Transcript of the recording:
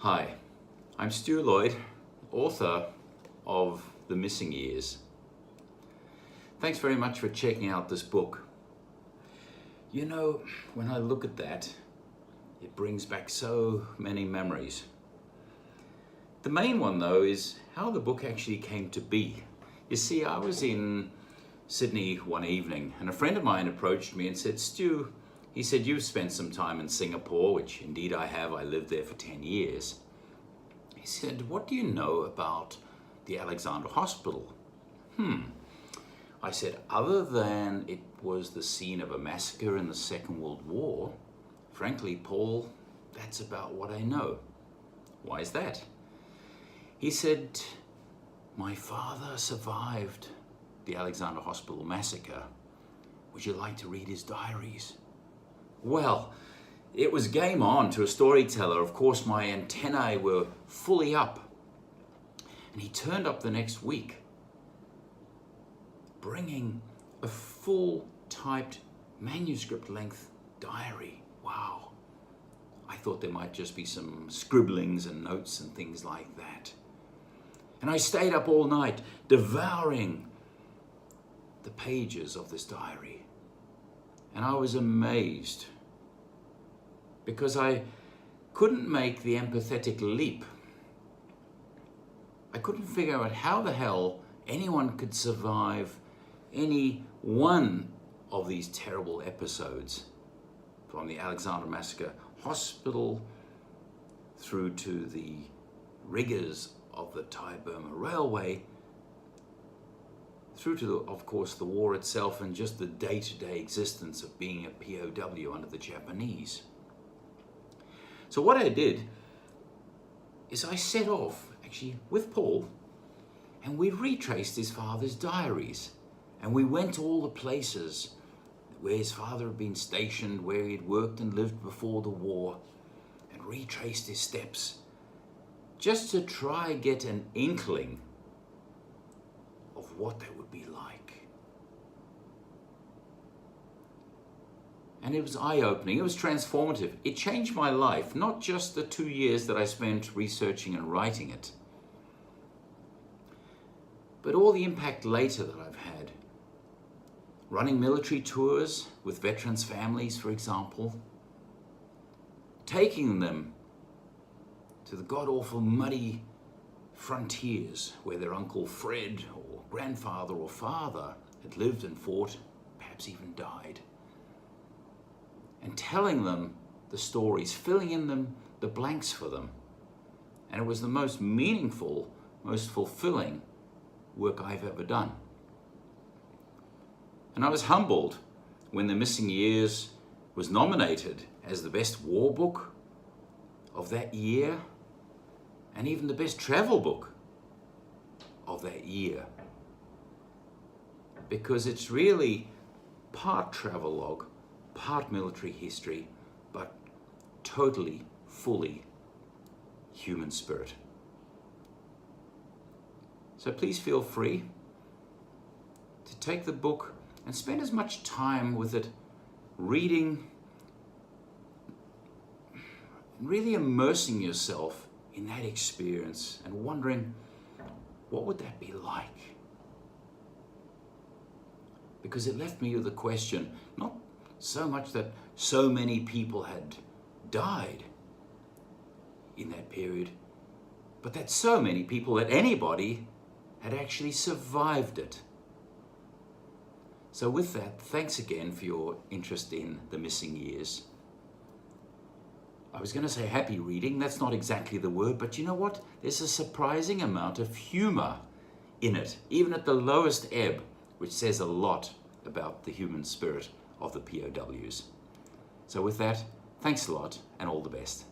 Hi, I'm Stu Lloyd, author of The Missing Years. Thanks very much for checking out this book. You know, when I look at that, it brings back so many memories. The main one, though, is how the book actually came to be. You see, I was in Sydney one evening and a friend of mine approached me and said, Stu, he said, you've spent some time in Singapore, which indeed I have. I lived there for 10 years. He said, what do you know about the Alexandra Hospital? I said, other than it was the scene of a massacre in the Second World War, frankly, Paul, that's about what I know. Why is that? He said, my father survived the Alexandra Hospital massacre. Would you like to read his diaries? Well, it was game on to a storyteller. Of course, my antennae were fully up. And he turned up the next week, bringing a full typed manuscript length diary. Wow. I thought there might just be some scribblings and notes and things like that. And I stayed up all night devouring the pages of this diary. And I was amazed because I couldn't make the empathetic leap. I couldn't figure out how the hell anyone could survive any one of these terrible episodes, from the Alexandra Massacre Hospital through to the rigors of the thai-burma railway, through to, of course, the war itself and just the day-to-day existence of being a POW under the Japanese. So what I did is I set off, actually, with Paul, and we retraced his father's diaries. And we went to all the places where his father had been stationed, where he'd worked and lived before the war, and retraced his steps, just to try get an inkling of what they would be like. And it was eye-opening, it was transformative. It changed my life, not just the 2 years that I spent researching and writing it, but all the impact later that I've had. Running military tours with veterans' families, for example, taking them to the god-awful muddy frontiers where their Uncle Fred or grandfather or father had lived and fought, perhaps even died, and telling them the stories, filling in them the blanks for them. And it was the most meaningful, most fulfilling work I've ever done. And I was humbled when The Missing Years was nominated as the best war book of that year, and even the best travel book of that year. Because it's really part travelogue, part military history, but totally, fully human spirit. So please feel free to take the book and spend as much time with it, reading, really immersing yourself in that experience and wondering, what would that be like? Because it left me with a question, not so much that so many people had died in that period, but that so many people, that anybody, had actually survived it. So with that, thanks again for your interest in The Missing Years. I was going to say happy reading, that's not exactly the word, but you know what? There's a surprising amount of humor in it, even at the lowest ebb, which says a lot about the human spirit of the POWs. So with that, thanks a lot and all the best.